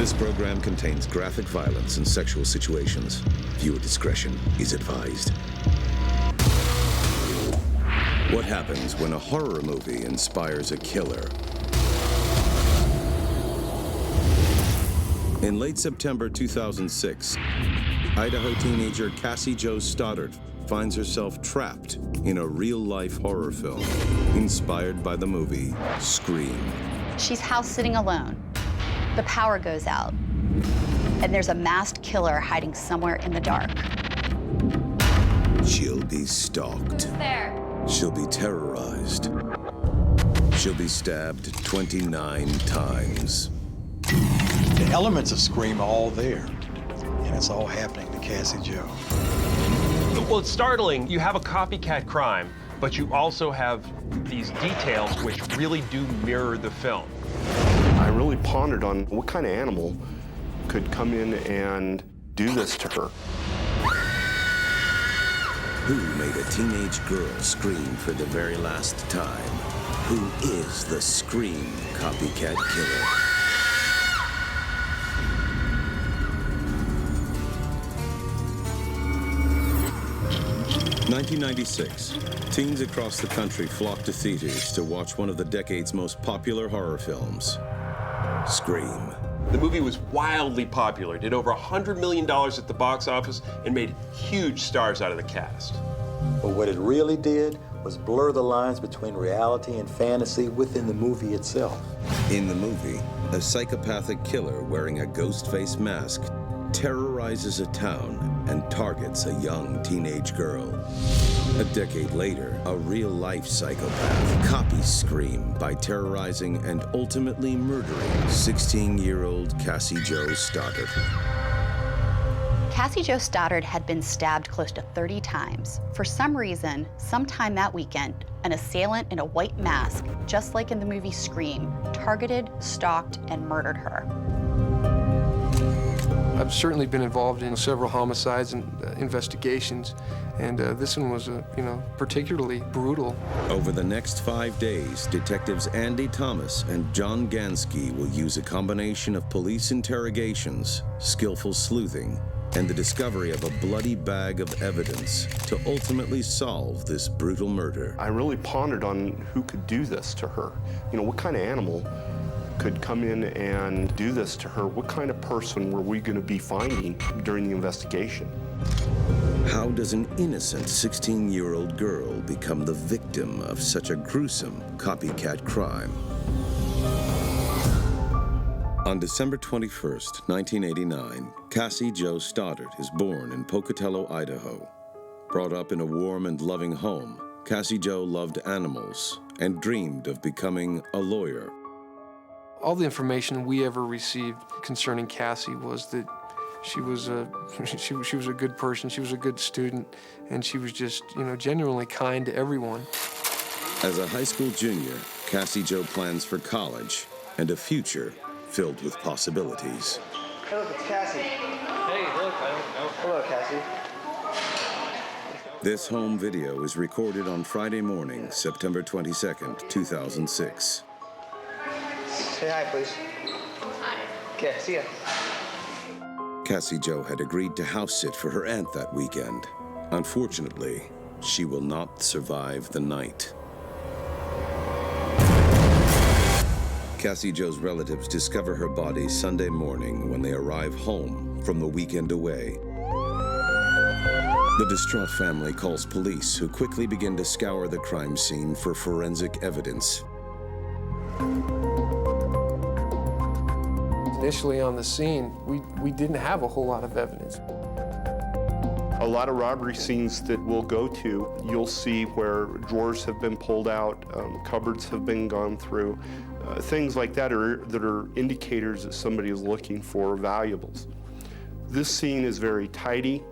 This program contains graphic violence and sexual situations. Viewer discretion is advised. What happens when a horror movie inspires a killer? In late September 2006, Idaho teenager Cassie Jo Stoddard finds herself trapped in a real-life horror film inspired by the movie Scream. She's house sitting alone. The power goes out, and there's a masked killer hiding somewhere in the dark. She'll be stalked. Who's there? She'll be terrorized. She'll be stabbed 29 times. The elements of Scream are all there, and it's all happening to Cassie Jo. Well, it's startling. You have a copycat crime, but you also have these details which really do mirror the film. I really pondered on what kind of animal could come in and do this to her. Who made a teenage girl scream for the very last time? Who is the Scream copycat killer? (1996). Teens across the country flocked to theaters to watch one of the decade's most popular horror films, Scream. The movie was wildly popular, did over $100 million at the box office, and made huge stars out of the cast. But what it really did was blur the lines between reality and fantasy within the movie itself. In the movie, a psychopathic killer wearing a ghost face mask terrorizes a town and targets a young teenage girl. A decade later, a real-life psychopath copies Scream by terrorizing and ultimately murdering 16-year-old Cassie Jo Stoddard. Cassie Jo Stoddard had been stabbed close to 30 times. For some reason, sometime that weekend, an assailant in a white mask, just like in the movie Scream, targeted, stalked, and murdered her. I've certainly been involved in several homicides and investigations, and this one was, particularly brutal. Over the next 5 days, detectives Andy Thomas and John Gansky will use a combination of police interrogations, skillful sleuthing, and the discovery of a bloody bag of evidence to ultimately solve this brutal murder. I really pondered on who could do this to her. What kind of animal could come in and do this to her? What kind of person were we going to be finding during the investigation? How does an innocent 16-year-old girl become the victim of such a gruesome copycat crime? On December 21st, 1989, Cassie Jo Stoddard is born in Pocatello, Idaho. Brought up in a warm and loving home, Cassie Jo loved animals and dreamed of becoming a lawyer. All the information we ever received concerning Cassie was that she was a good person, she was a good student, and she was just, genuinely kind to everyone. As a high school junior, Cassie Jo plans for college and a future filled with possibilities. Hey, look, it's Cassie. Hey, look, hello, Cassie. This home video is recorded on Friday morning, September 22nd, 2006. Say hi, please. Hi. Okay, see ya. Cassie Jo had agreed to house sit for her aunt that weekend. Unfortunately, she will not survive the night. Cassie Jo's relatives discover her body Sunday morning when they arrive home from the weekend away. The distraught family calls police, who quickly begin to scour the crime scene for forensic evidence. Initially on the scene, we didn't have a whole lot of evidence. A lot of robbery scenes that we'll go to, you'll see where drawers have been pulled out, cupboards have been gone through. Things like that are indicators that somebody is looking for valuables. This scene is very tidy.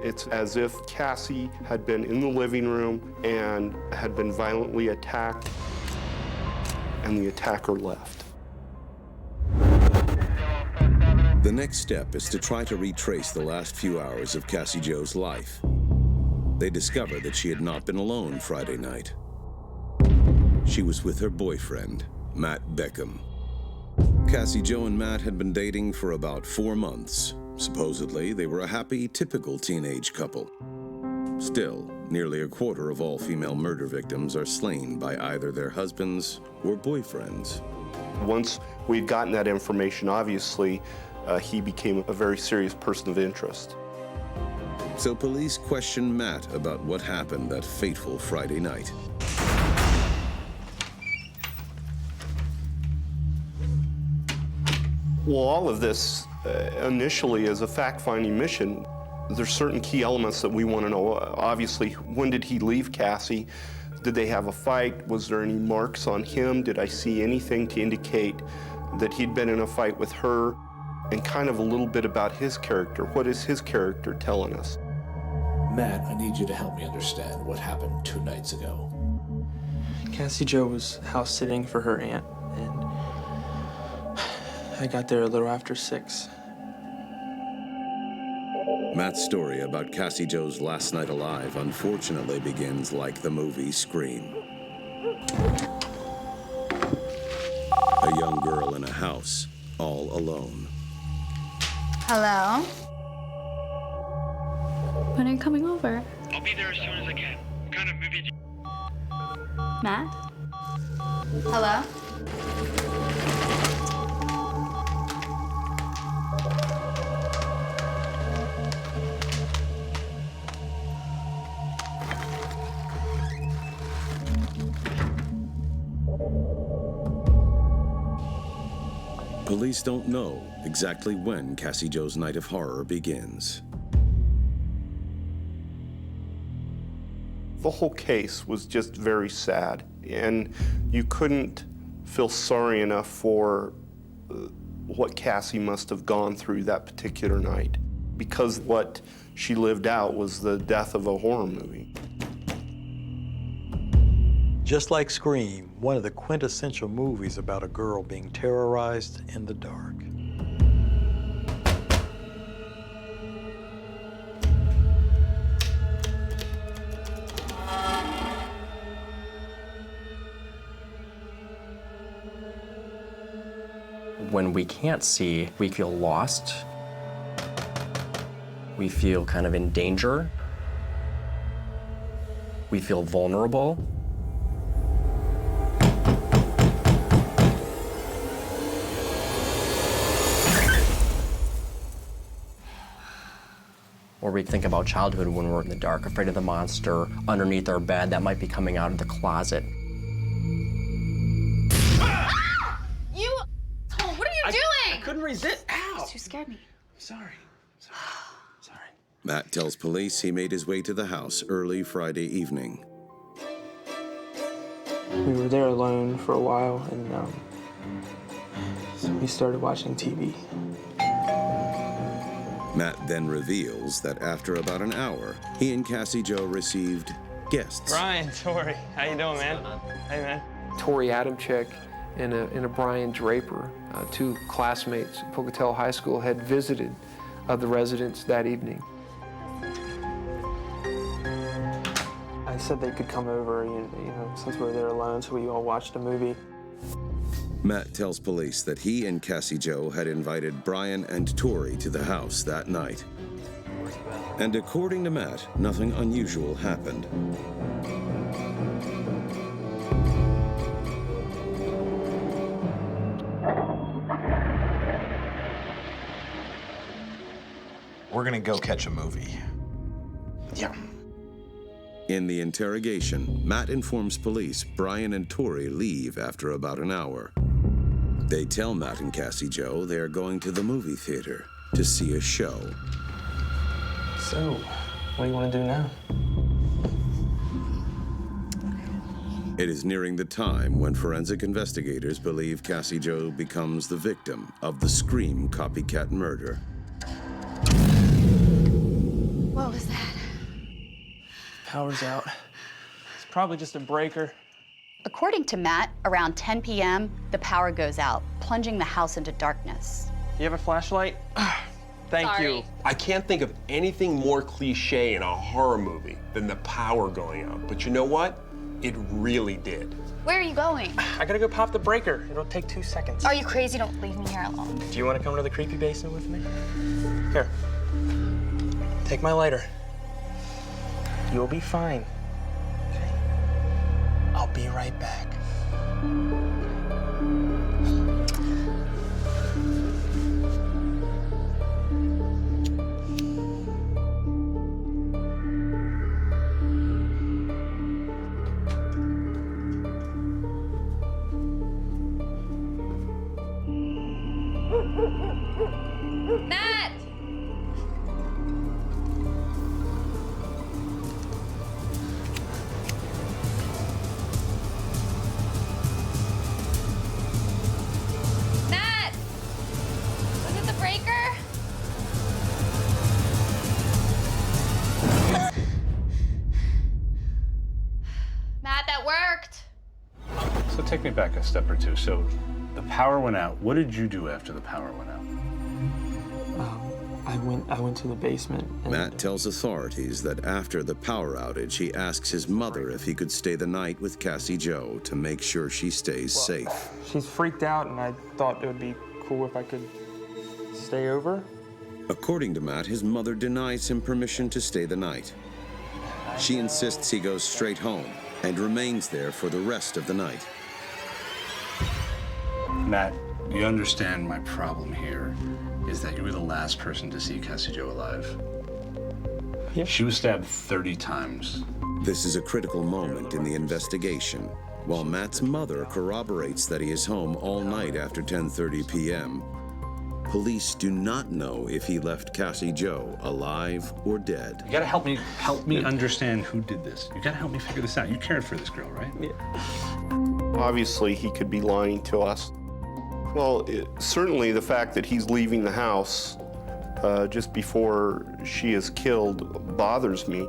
It's as if Cassie had been in the living room and had been violently attacked, and the attacker left. The next step is to try to retrace the last few hours of Cassie Jo's life. They discover that she had not been alone Friday night. She was with her boyfriend, Matt Beckham. Cassie Jo and Matt had been dating for about 4 months. Supposedly, they were a happy, typical teenage couple. Still, nearly a quarter of all female murder victims are slain by either their husbands or boyfriends. Once we'd gotten that information, obviously, he became a very serious person of interest. So police questioned Matt about what happened that fateful Friday night. Well, all of this initially is a fact-finding mission. There's certain key elements that we want to know. Obviously, when did he leave Cassie? Did they have a fight? Was there any marks on him? Did I see anything to indicate that he'd been in a fight with her? And kind of a little bit about his character. What is his character telling us? Matt, I need you to help me understand what happened 2 nights ago. Cassie Jo was house sitting for her aunt, and I got there a little after 6. Matt's story about Cassie Jo's last night alive unfortunately begins like the movie Scream. A young girl in a house, all alone. Hello? When are you coming over? I'll be there as soon as I can. What kind of movie do you... Matt? Hello? Police don't know exactly when Cassie Jo's night of horror begins. The whole case was just very sad, and you couldn't feel sorry enough for what Cassie must have gone through that particular night, because what she lived out was the death of a horror movie. Just like Scream, one of the quintessential movies about a girl being terrorized in the dark. When we can't see, we feel lost. We feel kind of in danger. We feel vulnerable. Or we think about childhood when we're in the dark, afraid of the monster underneath our bed that might be coming out of the closet. What are you doing? I couldn't resist. Ow! You scared me. Sorry. Matt tells police he made his way to the house early Friday evening. We were there alone for a while, and we started watching TV. Matt then reveals that after about an hour, he and Cassie Jo received guests. Brian, Tori, how you doing, man? Hey, man. Tori Adamczyk and a Brian Draper, 2 classmates at Pocatello High School, had visited the residence that evening. I said they could come over, you know, since we were there alone, so we all watched a movie. Matt tells police that he and Cassie Jo had invited Brian and Tori to the house that night. And according to Matt, nothing unusual happened. We're gonna go catch a movie. Yeah. In the interrogation, Matt informs police Brian and Tori leave after about an hour. They tell Matt and Cassie Jo they are going to the movie theater to see a show. So, what do you want to do now? It is nearing the time when forensic investigators believe Cassie Jo becomes the victim of the Scream copycat murder. What was that? Power's out. It's probably just a breaker. According to Matt, around 10 p.m., the power goes out, plunging the house into darkness. Do you have a flashlight? Thank you. I can't think of anything more cliche in a horror movie than the power going out. But you know what? it really did. Where are you going? I gotta go pop the breaker. It'll take 2 seconds. Are you crazy? Don't leave me here alone. Do you want to come to the creepy basement with me? Here. Take my lighter. You'll be fine. Okay? I'll be right back. Matt! Matt! Was it the breaker? Matt, that worked. So take me back a step or two. So the power went out. What did you do after the power went out? I went to the basement. Matt tells authorities that after the power outage, he asks his mother if he could stay the night with Cassie Jo to make sure she stays safe. She's freaked out, and I thought it would be cool if I could stay over. According to Matt, his mother denies him permission to stay the night. She insists he goes straight home and remains there for the rest of the night. Matt, you understand my problem here is that you were the last person to see Cassie Jo alive. Yeah. She was stabbed 30 times. This is a critical moment in the investigation. While Matt's mother corroborates that he is home all night after 10:30 p.m., police do not know if he left Cassie Jo alive or dead. You gotta help me understand who did this. You gotta help me figure this out. You cared for this girl, right? Yeah. Obviously, he could be lying to us. Well, certainly the fact that he's leaving the house just before she is killed bothers me.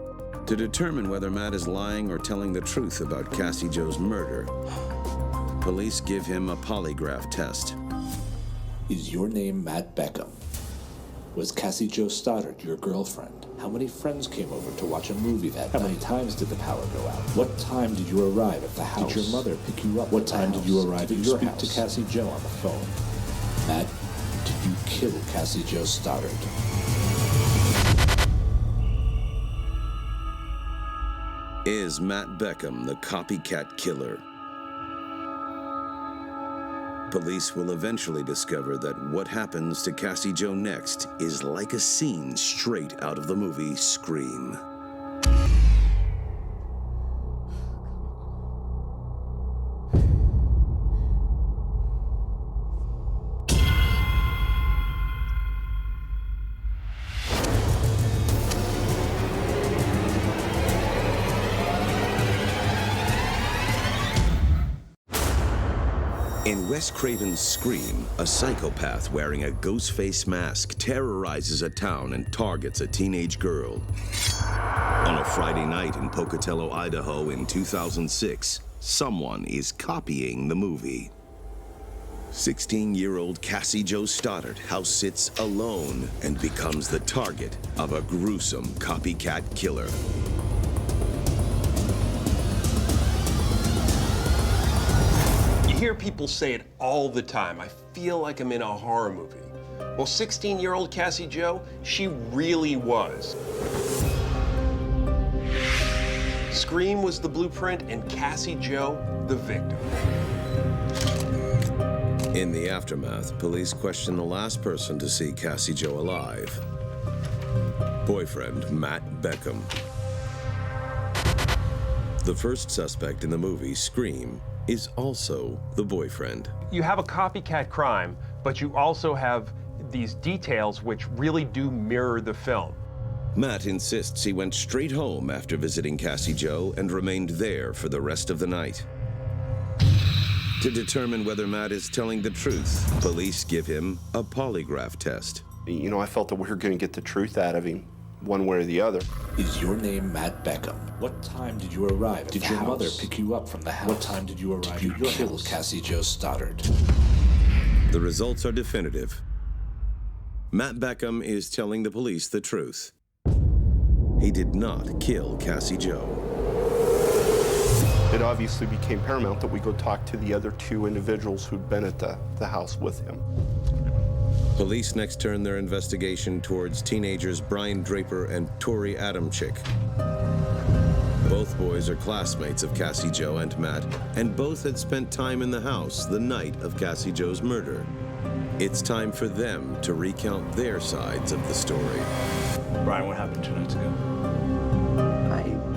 To determine whether Matt is lying or telling the truth about Cassie Jo's murder, police give him a polygraph test. Is your name Matt Beckham? Was Cassie Jo Stoddard your girlfriend? How many friends came over to watch a movie that night? How many times did the power go out? What time did you arrive at the house? Did your mother pick you up? What time did you arrive at your house? Did you speak to Cassie Jo on the phone? Matt, did you kill Cassie Jo Stoddard? Is Matt Beckham the copycat killer? Police will eventually discover that what happens to Cassie Jo next is like a scene straight out of the movie Scream. In Wes Craven's Scream, a psychopath wearing a ghost face mask terrorizes a town and targets a teenage girl. On a Friday night in Pocatello, Idaho in 2006, someone is copying the movie. 16-year-old Cassie Jo Stoddard house sits alone and becomes the target of a gruesome copycat killer. I hear people say it all the time. I feel like I'm in a horror movie. Well, 16-year-old Cassie Jo, she really was. Scream was the blueprint and Cassie Jo, the victim. In the aftermath, police question the last person to see Cassie Jo alive. Boyfriend Matt Beckham. The first suspect in the movie Scream is also the boyfriend. You have a copycat crime, but you also have these details which really do mirror the film. Matt insists he went straight home after visiting Cassie Jo and remained there for the rest of the night. To determine whether Matt is telling the truth, police give him a polygraph test. You know, I felt that we were going to get the truth out of him, one way or the other. Is your name Matt Beckham? What time did you arrive at the house? Did your mother pick you up from the house? What time did you arrive at your house? Did you kill Cassie Jo Stoddard? The results are definitive. Matt Beckham is telling the police the truth. He did not kill Cassie Jo. It obviously became paramount that we go talk to the other two individuals who'd been at the house with him. Police next turn their investigation towards teenagers Brian Draper and Tori Adamczyk. Both boys are classmates of Cassie Jo and Matt, and both had spent time in the house the night of Cassie Jo's murder. It's time for them to recount their sides of the story. Brian, what happened 2 nights ago?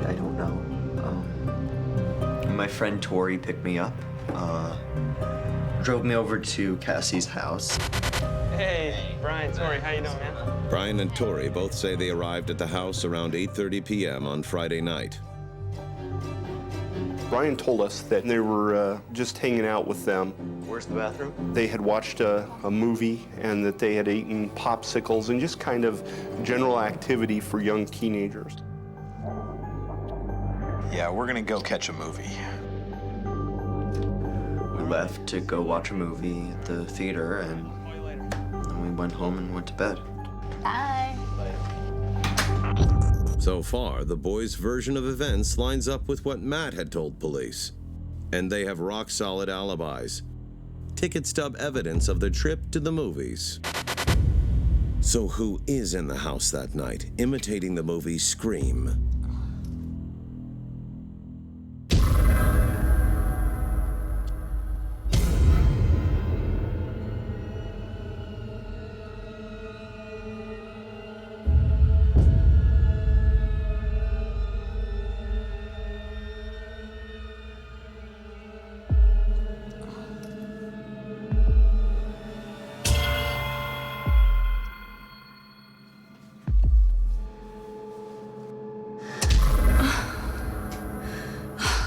I don't know. My friend Tori picked me up, drove me over to Cassie's house. Hey, Brian, Tori, how you doing, man? Brian and Tori both say they arrived at the house around 8:30 p.m. on Friday night. Brian told us that they were just hanging out with them. Where's the bathroom? They had watched a movie and that they had eaten popsicles and just kind of general activity for young teenagers. Yeah, we're gonna go catch a movie. We left to go watch a movie at the theater, and then we went home and went to bed. Bye. So far, the boys' version of events lines up with what Matt had told police. And they have rock-solid alibis. Ticket stub evidence of their trip to the movies. So who is in the house that night, imitating the movie Scream?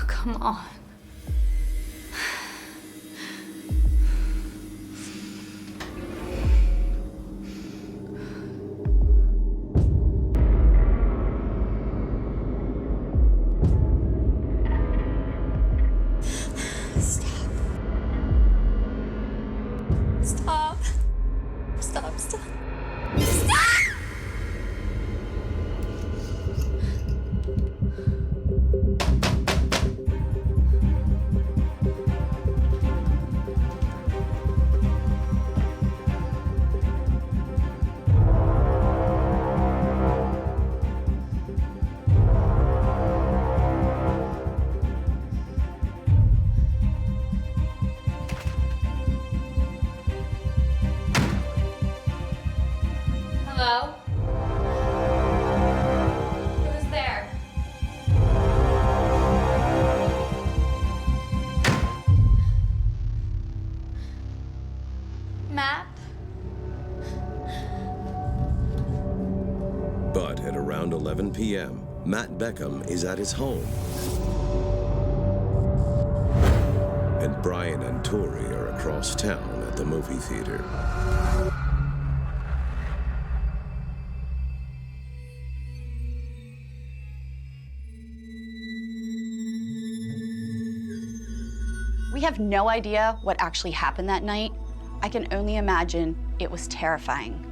Come on. Stop. Stop. Stop. Stop. Stop! Hello? Who's there? Matt? But at around 11 p.m., Matt Beckham is at his home. And Brian and Tori are across town at the movie theater. We have no idea what actually happened that night. I can only imagine it was terrifying.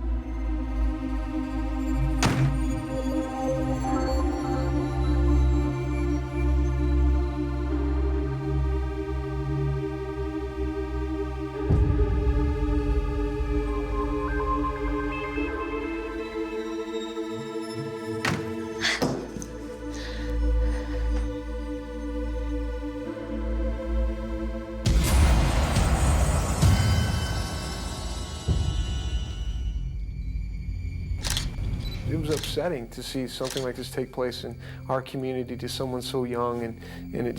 It was upsetting to see something like this take place in our community to someone so young, and it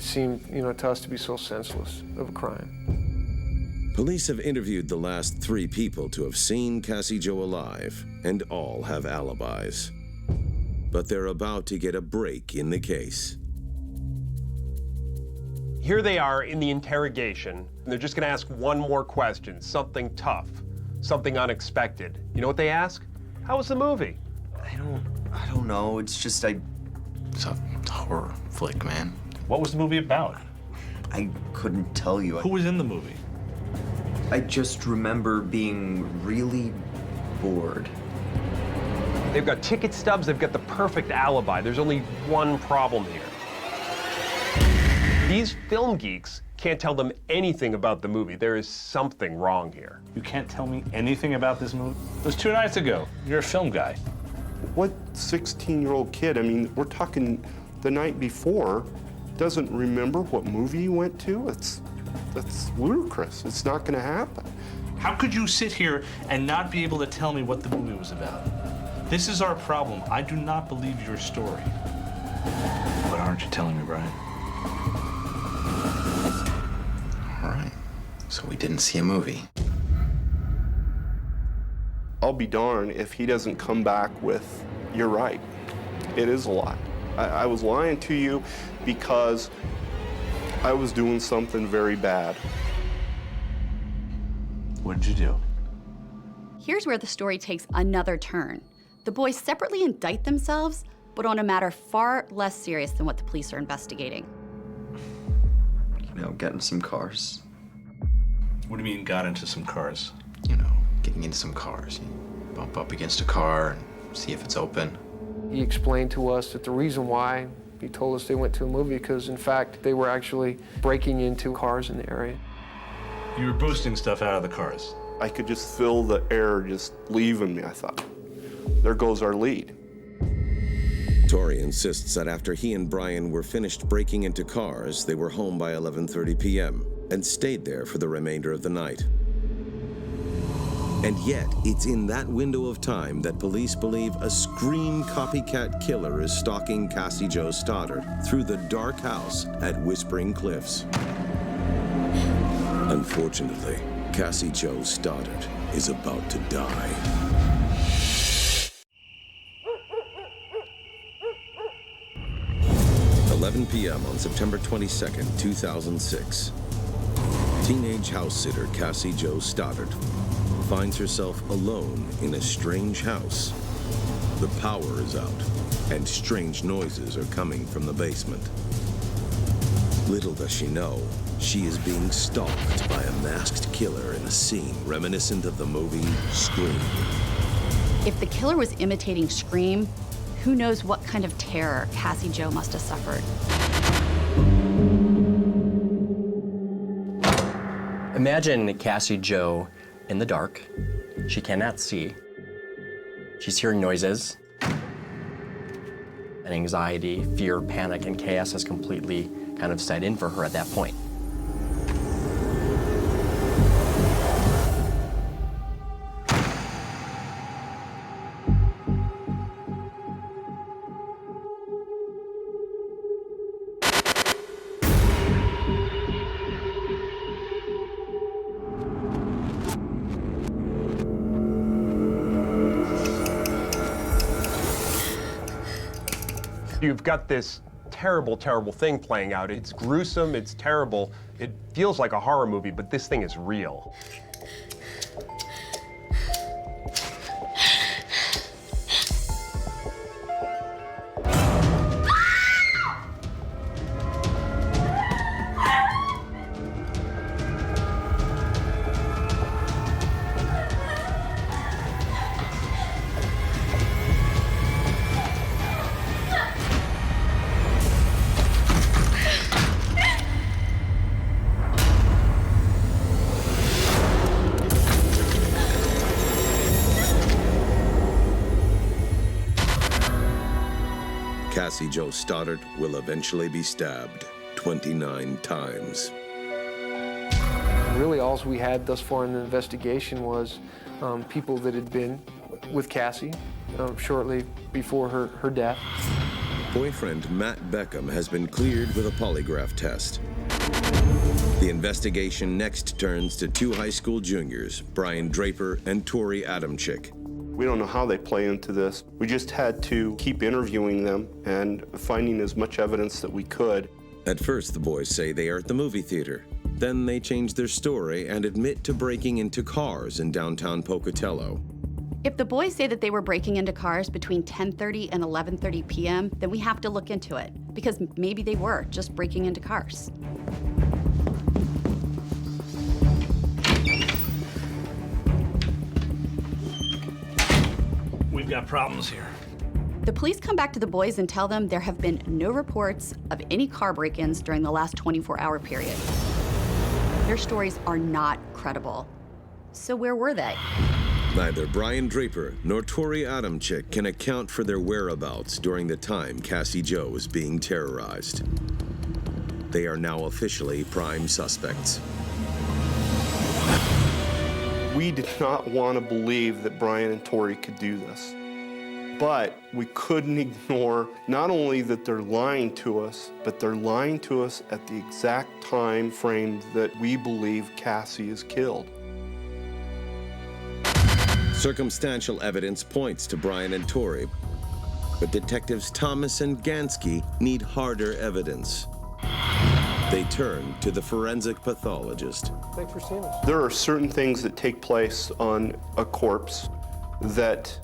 seemed, to us to be so senseless of a crime. Police have interviewed the last 3 people to have seen Cassie Jo alive, and all have alibis. But they're about to get a break in the case. Here they are in the interrogation, and they're just gonna ask one more question, something tough, something unexpected. You know what they ask? How was the movie? I don't know. It's just It's a horror flick, man. What was the movie about? I couldn't tell you. Who was in the movie? I just remember being really bored. They've got ticket stubs, they've got the perfect alibi. There's only one problem here. These film geeks can't tell them anything about the movie. There is something wrong here. You can't tell me anything about this movie? It was 2 nights ago. You're a film guy. What 16-year-old kid, I mean, we're talking the night before, doesn't remember what movie he went to? That's ludicrous. It's not going to happen. How could you sit here and not be able to tell me what the movie was about? This is our problem. I do not believe your story. What aren't you telling me, Brian? All right. So we didn't see a movie. I'll be darned if he doesn't come back with, you're right. It is a lie. I was lying to you because I was doing something very bad. What did you do? Here's where the story takes another turn. The boys separately indict themselves, but on a matter far less serious than what the police are investigating. You know, getting some cars. What do you mean, got into some cars? You know, getting into some cars. You bump up against a car and see if it's open. He explained to us that the reason why he told us they went to a movie because, in fact, they were actually breaking into cars in the area. You were boosting stuff out of the cars. I could just feel the air just leaving me, I thought. There goes our lead. Tori insists that after he and Brian were finished breaking into cars, they were home by 11:30 p.m. and stayed there for the remainder of the night. And yet, it's in that window of time that police believe a Scream copycat killer is stalking Cassie Jo Stoddard through the dark house at Whispering Cliffs. Unfortunately, Cassie Jo Stoddard is about to die. At 11 p.m. on September 22nd, 2006. Teenage house sitter Cassie Jo Stoddard finds herself alone in a strange house. The power is out, and strange noises are coming from the basement. Little does she know, she is being stalked by a masked killer in a scene reminiscent of the movie Scream. If the killer was imitating Scream, who knows what kind of terror Cassie Jo must have suffered. Imagine Cassie Jo in the dark. She cannot see. She's hearing noises. And anxiety, fear, panic, and chaos has completely kind of set in for her at that point. You've got this terrible, terrible thing playing out. It's gruesome, it's terrible. It feels like a horror movie, but this thing is real. Cassie Jo Stoddard will eventually be stabbed 29 times. Really, all we had thus far in the investigation was people that had been with Cassie shortly before her death. Boyfriend Matt Beckham has been cleared with a polygraph test. The investigation next turns to 2 high school juniors, Brian Draper and Tori Adamczyk. We don't know how they play into this. We just had to keep interviewing them and finding as much evidence that we could. At first, the boys say they are at the movie theater. Then they change their story and admit to breaking into cars in downtown Pocatello. If the boys say that they were breaking into cars between 10:30 and 11:30 p.m., then we have to look into it, because maybe they were just breaking into cars. We've got problems here. The police come back to the boys and tell them there have been no reports of any car break-ins during the last 24-hour period. Their stories are not credible. So where were they? Neither Brian Draper nor Tori Adamczyk can account for their whereabouts during the time Cassie Jo was being terrorized. They are now officially prime suspects. We did not want to believe that Brian and Tori could do this. But we couldn't ignore not only that they're lying to us, but they're lying to us at the exact time frame that we believe Cassie is killed. Circumstantial evidence points to Brian and Tori, but detectives Thomas and Gansky need harder evidence. They turn to the forensic pathologist. Thanks for seeing us. There are certain things that take place on a corpse that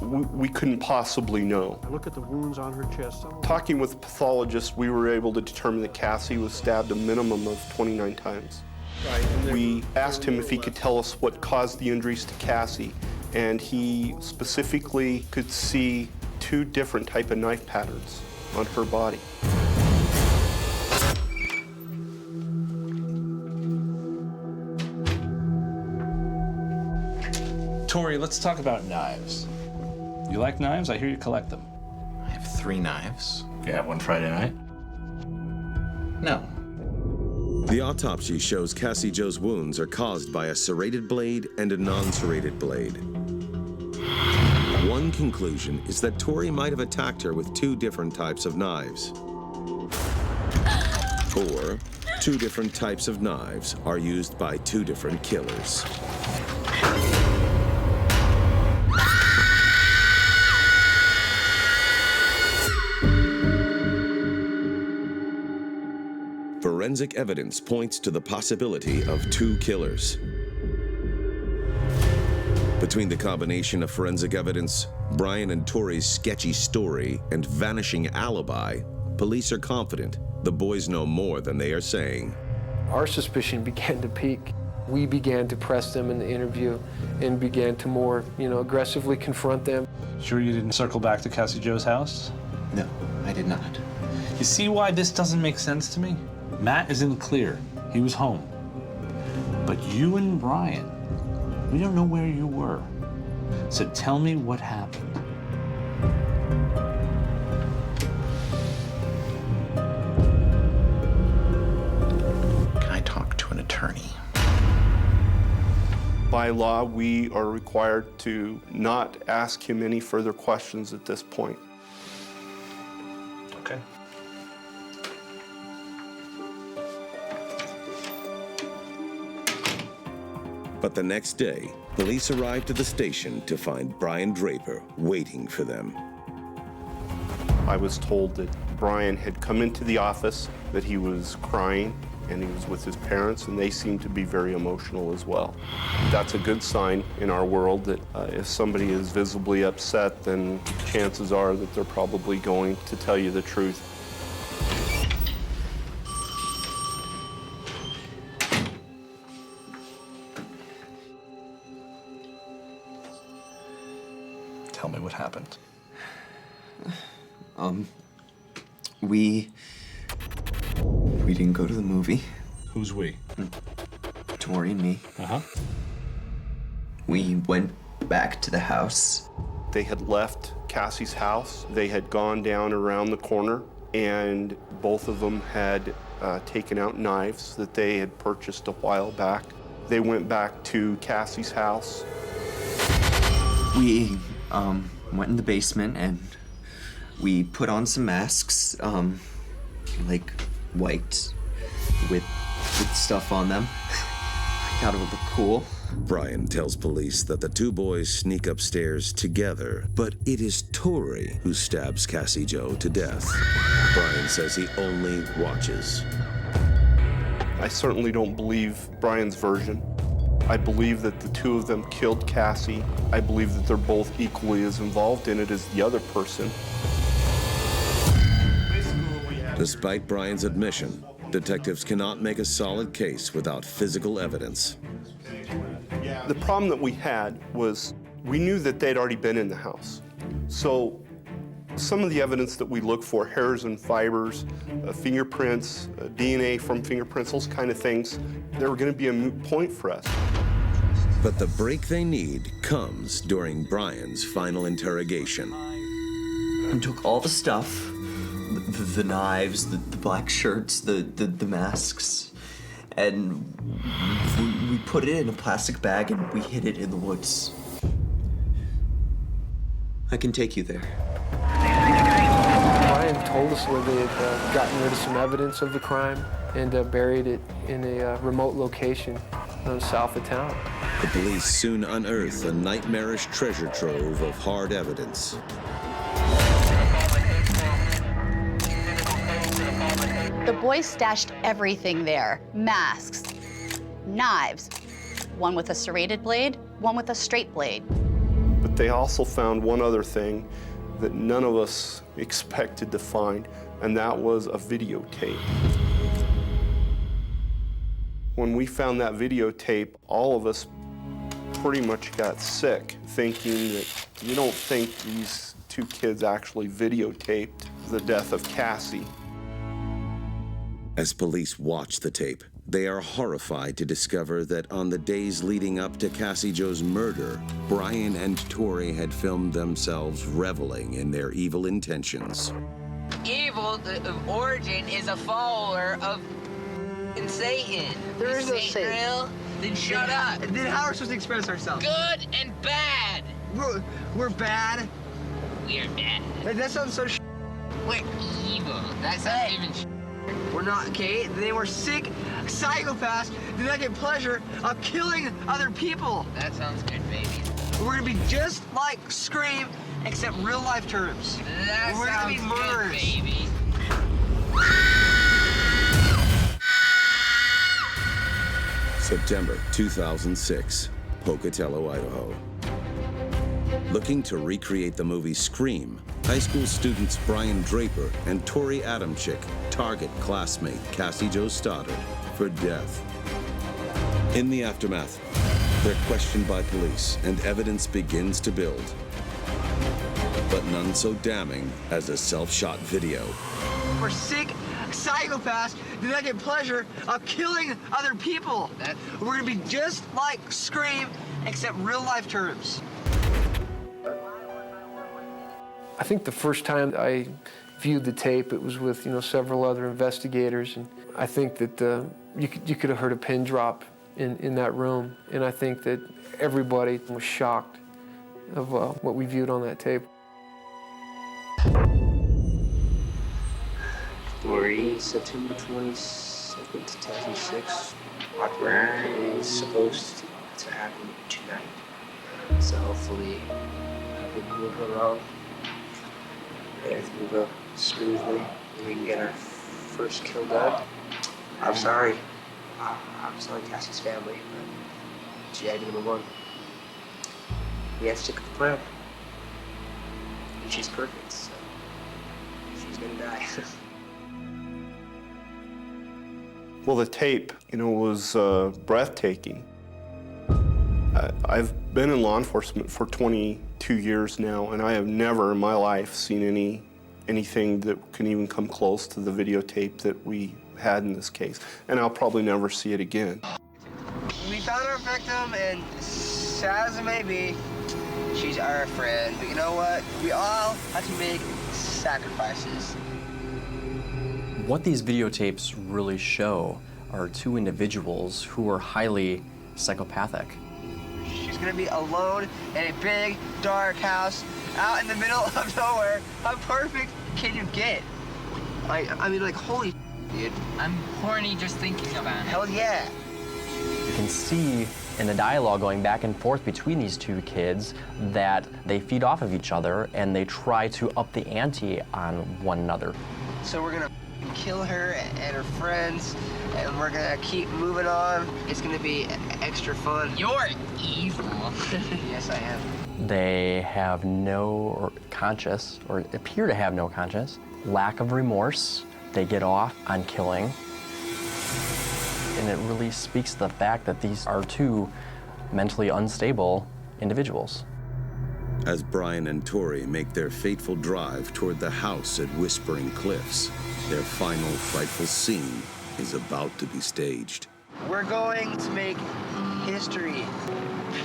we couldn't possibly know. I look at the wounds on her chest. Talking with the pathologist, we were able to determine that Cassie was stabbed a minimum of 29 times. We asked him if he could tell us what caused the injuries to Cassie, and he specifically could see 2 different type of knife patterns on her body. Tori, let's talk about knives. You like knives? I hear you collect them. I have 3 knives. You have one Friday night? No. The autopsy shows Cassie Jo's wounds are caused by a serrated blade and a non-serrated blade. One conclusion is that Tori might have attacked her with 2 different types of knives. Or 2 different types of knives are used by 2 different killers. Forensic evidence points to the possibility of 2 killers. Between the combination of forensic evidence, Brian and Tori's sketchy story, and vanishing alibi, police are confident the boys know more than they are saying. Our suspicion began to peak. We began to press them in the interview and began to more, aggressively confront them. Sure you didn't circle back to Cassie Jo's house? No, I did not. You see why this doesn't make sense to me? Matt is in the clear. He was home. But you and Brian, we don't know where you were. So tell me what happened. Can I talk to an attorney? By law, we are required to not ask him any further questions at this point. Okay. But the next day, police arrived at the station to find Brian Draper waiting for them. I was told that Brian had come into the office, that he was crying, and he was with his parents, and they seemed to be very emotional as well. That's a good sign in our world that if somebody is visibly upset, then chances are that they're probably going to tell you the truth. Tell me what happened. We didn't go to the movie. Who's we? Tori and me. Uh-huh. We went back to the house. They had left Cassie's house. They had gone down around the corner, and both of them had taken out knives that they had purchased a while back. They went back to Cassie's house. We went in the basement and we put on some masks, like white with stuff on them. I thought it would look cool. Brian tells police that the 2 boys sneak upstairs together, but it is Tori who stabs Cassie Jo to death. Brian says he only watches. I certainly don't believe Brian's version. I believe that the 2 of them killed Cassie. I believe that they're both equally as involved in it as the other person. Despite Brian's admission, detectives cannot make a solid case without physical evidence. The problem that we had was we knew that they'd already been in the house. So Some of the evidence that we look for, hairs and fibers, fingerprints, DNA from fingerprints, those kind of things, they were going to be a moot point for us. But the break they need comes during Brian's final interrogation. We took all the stuff, the knives, the black shirts, the masks, and we put it in a plastic bag and we hid it in the woods. I can take you there. Brian told us where they had gotten rid of some evidence of the crime and buried it in a remote location south of town. The police soon unearth a nightmarish treasure trove of hard evidence. The boys stashed everything there. Masks, knives, one with a serrated blade, one with a straight blade. But they also found one other thing that none of us expected to find, and that was a videotape. When we found that videotape, all of us pretty much got sick, thinking that you don't think these two kids actually videotaped the death of Cassie. As police watch the tape, they are horrified to discover that on the days leading up to Cassie Jo's murder, Brian and Tori had filmed themselves reveling in their evil intentions. Evil, the origin, is a follower of Satan. There is no Satan Satan. Real? Then shut up. Then how are we supposed to express ourselves? Good and bad. We're bad. We're bad. That sounds so We're evil. That sounds even We're not, okay? They were sick psychopaths. Did not get pleasure of killing other people. That sounds good, baby. We're gonna be just like Scream, except real life terms. That We're gonna be sounds murderers. good, baby. September 2006, Pocatello, Idaho. Looking to recreate the movie Scream, high school students Brian Draper and Tori Adamczyk target classmate Cassie Jo Stoddard for death. In the aftermath, they're questioned by police and evidence begins to build. But none so damning as a self-shot video. We're sick psychopaths. Did not get pleasure of killing other people. We're gonna be just like Scream, except real life terms. I think the first time I viewed the tape, it was with several other investigators, and I think that you could have heard a pin drop in that room, and I think that everybody was shocked of what we viewed on that tape. Tori, September 22nd, 2006. Our burn is supposed to happen tonight, so hopefully everything will go wrong. Everything will go smoothly, and we can get our first kill done. I'm sorry. I'm sorry, Cassie's family, but she had number one. We have to stick with the plan. And she's perfect, so she's gonna die. Well, the tape, was breathtaking. I've been in law enforcement for 22 years now, and I have never in my life seen anything that can even come close to the videotape that we had in this case. And I'll probably never see it again. We found our victim, and sad as it may be, she's our friend. But you know what? We all have to make sacrifices. What these videotapes really show are two individuals who are highly psychopathic. She's gonna be alone in a big, dark house out in the middle of nowhere. How perfect can you get? I mean, like, holy dude. I'm horny just thinking about it. Hell yeah. You can see in the dialogue going back and forth between these two kids that they feed off of each other and they try to up the ante on one another. So we're gonna kill her and her friends, and we're gonna keep moving on. It's gonna be extra fun. You're evil. Yes, I am. They have no conscience, or appear to have no conscience, lack of remorse. They get off on killing. And it really speaks to the fact that these are two mentally unstable individuals. As Brian and Tori make their fateful drive toward the house at Whispering Cliffs, their final frightful scene is about to be staged. We're going to make history.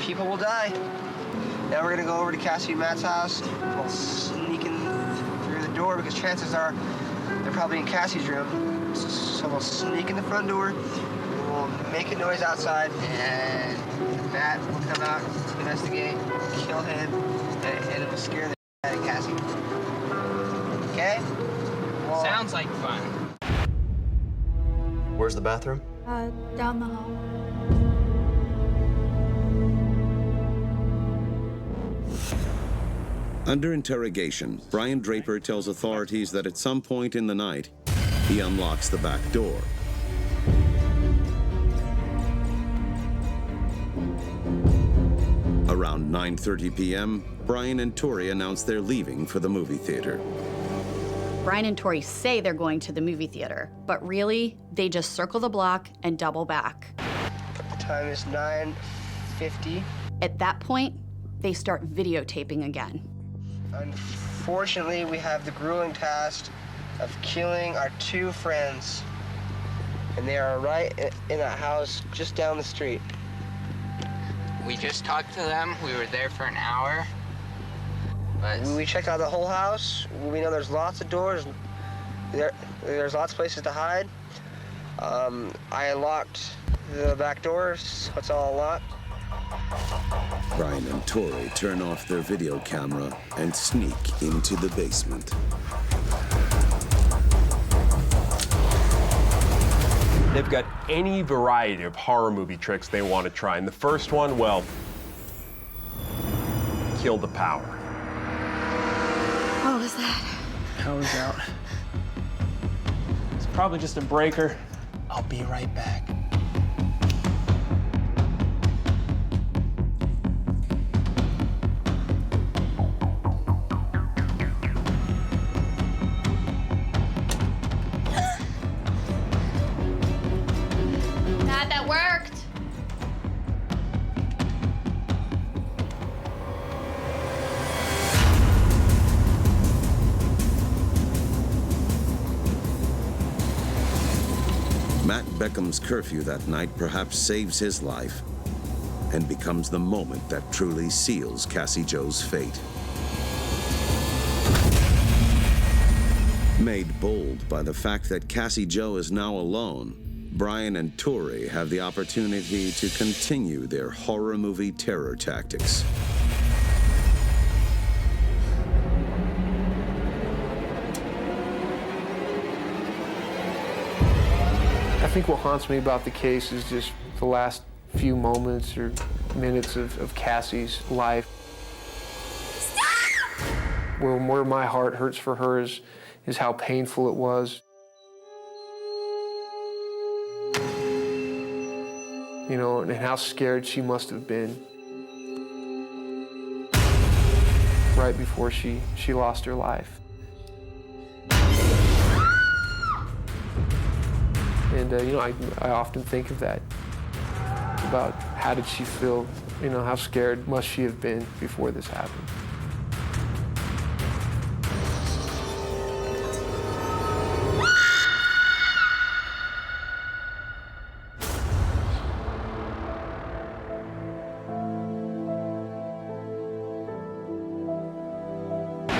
People will die. Now we're gonna go over to Cassie and Matt's house. We'll sneak in through the door because chances are they're probably in Cassie's room. So we'll sneak in the front door. We'll make a noise outside, and Matt will come out, investigate, kill him, and it'll scare the out of Cassie. Okay? Well, Sounds like fun. Where's the bathroom? Down the hall. Under interrogation, Brian Draper tells authorities that at some point in the night, he unlocks the back door. Around 9:30 p.m., Brian and Tori announce they're leaving for the movie theater. Brian and Tori say they're going to the movie theater, but really, they just circle the block and double back. the time is 9:50. At that point, they start videotaping again. Unfortunately, we have the grueling task of killing our two friends. And they are right in a house just down the street. We just talked to them. We were there for an hour. But We checked out the whole house. We know there's lots of doors. There's lots of places to hide. I unlocked the back doors, so it's all unlocked. Brian and Tori turn off their video camera and sneak into the basement. They've got any variety of horror movie tricks they want to try. And the first one, well, kill the power. What was that? Power's out. It's probably just a breaker. I'll be right back. Matt, that worked. Matt Beckham's curfew that night perhaps saves his life and becomes the moment that truly seals Cassie Jo's fate. Made bold by the fact that Cassie Jo is now alone, Brian and Tori have the opportunity to continue their horror movie terror tactics. I think what haunts me about the case is just the last few moments or minutes of Cassie's life. Where my heart hurts for her is how painful it was. You know, and how scared she must have been right before she lost her life. And, you know, I often think of that, about how did she feel, you know, how scared must she have been before this happened.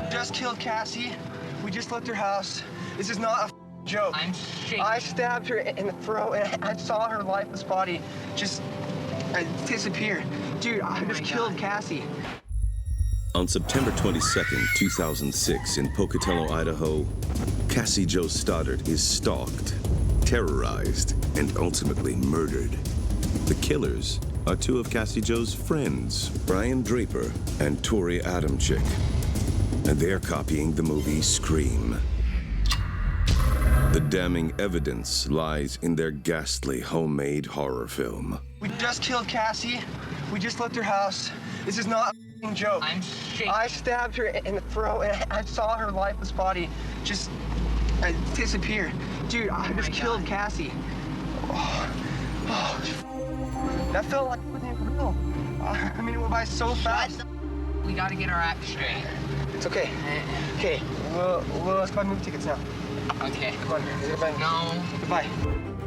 Just killed Cassie. We just left her house. This is not a joke. I'm shaking. I stabbed her in the throat, and I saw her lifeless body just disappear. Dude, I just killed Cassie. On September 22nd, 2006, in Pocatello, Idaho, Cassie Jo Stoddard is stalked, terrorized, and ultimately murdered. The killers are two of Cassie Jo's friends, Brian Draper and Tori Adamczyk, and they're copying the movie Scream. The damning evidence lies in their ghastly homemade horror film. We just killed Cassie. We just left her house. This is not a joke. I'm shaking. I stabbed her in the throat, and I saw her lifeless body just disappear. Dude, I just killed Cassie. That felt like it wasn't real. I mean, it went by so fast. We gotta get our act straight. It's okay. Okay, let's buy movie tickets now. Okay. Come on, goodbye. No. Goodbye.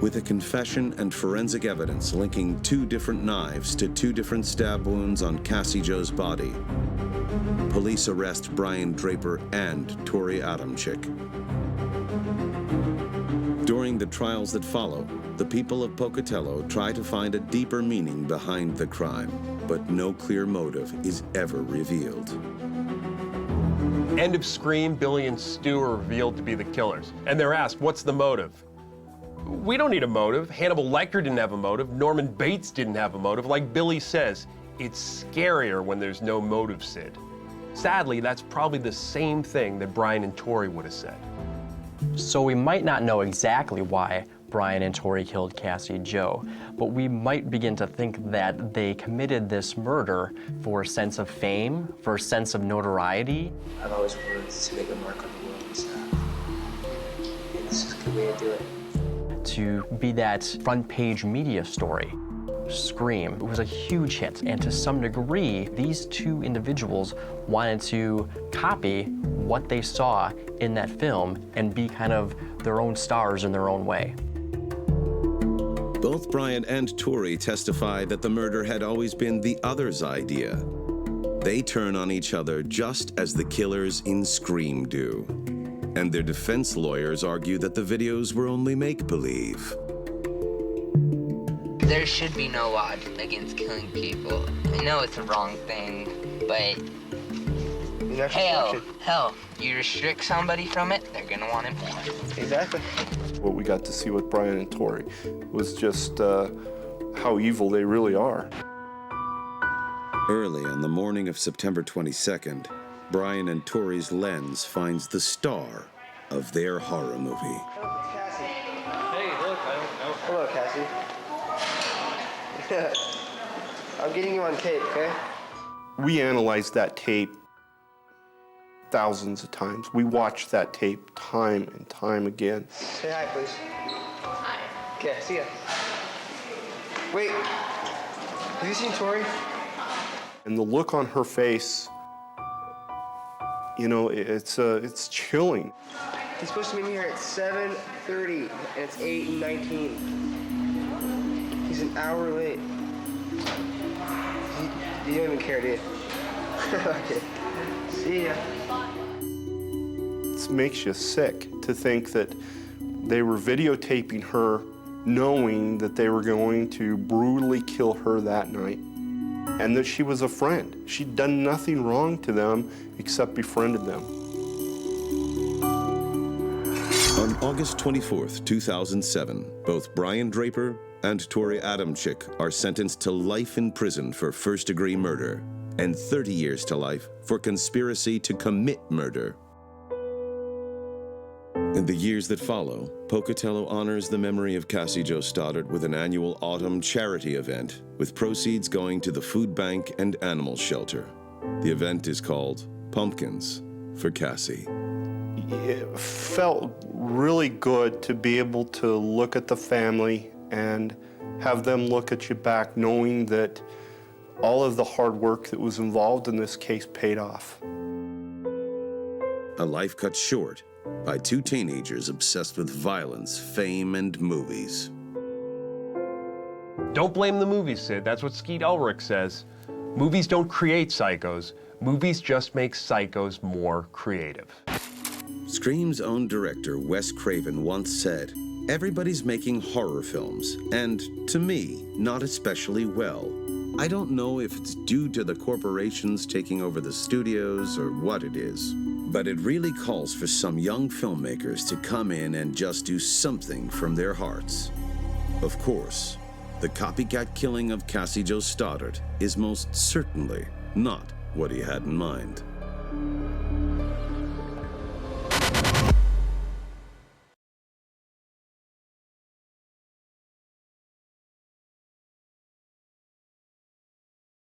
With a confession and forensic evidence linking 2 different knives to 2 different stab wounds on Cassie Jo's body, police arrest Brian Draper and Tori Adamczyk. During the trials that follow, the people of Pocatello try to find a deeper meaning behind the crime, but no clear motive is ever revealed. End of Scream, Billy and Stu are revealed to be the killers. And they're asked, what's the motive? We don't need a motive. Hannibal Lecter didn't have a motive. Norman Bates didn't have a motive. Like Billy says, it's scarier when there's no motive, Sid. Sadly, that's probably the same thing that Brian and Tori would have said. So we might not know exactly why Brian and Tori killed Cassie Jo, but we might begin to think that they committed this murder for a sense of fame, for a sense of notoriety. I've always wanted to make a mark on the world and stuff. And this is a good way to do it. To be that front page media story. Scream was a huge hit, and to some degree, these 2 individuals wanted to copy what they saw in that film and be kind of their own stars in their own way. Both Brian and Tori testify that the murder had always been the other's idea. They turn on each other just as the killers in Scream do. And their defense lawyers argue that the videos were only make-believe. There should be no law against killing people. I know it's a wrong thing, but hell, you restrict somebody from it, they're gonna want it more. Exactly. What we got to see with Brian and Tori was just how evil they really are. Early on the morning of September 22nd, Brian and Tori's lens finds the star of their horror movie. Cassie. Hey, look, hello, Cassie. I'm getting you on tape, okay? We analyzed that tape thousands of times. We watched that tape time and time again. Say hi, please. Hi. Okay, see ya. Wait, have you seen Tori? And the look on her face, you know, it's chilling. He's supposed to meet me here at 7:30, and it's 8:19. He's an hour late. You don't even care, do you? Okay. See ya. It makes you sick to think that they were videotaping her knowing that they were going to brutally kill her that night, and that she was a friend. She'd done nothing wrong to them except befriended them. On August 24th, 2007, both Brian Draper and Tori Adamczyk are sentenced to life in prison for first-degree murder and 30 years to life for conspiracy to commit murder. In the years that follow, Pocatello honors the memory of Cassie Jo Stoddard with an annual autumn charity event, with proceeds going to the food bank and animal shelter. The event is called Pumpkins for Cassie. It felt really good to be able to look at the family and have them look at you back, knowing that all of the hard work that was involved in this case paid off. A life cut short by 2 teenagers obsessed with violence, fame, and movies. Don't blame the movies, Sid. That's what Skeet Ulrich says. Movies don't create psychos. Movies just make psychos more creative. Scream's own director, Wes Craven, once said, "Everybody's making horror films, and to me, not especially well. I don't know if it's due to the corporations taking over the studios or what it is, but it really calls for some young filmmakers to come in and just do something from their hearts." Of course, the copycat killing of Cassie Jo Stoddard is most certainly not what he had in mind.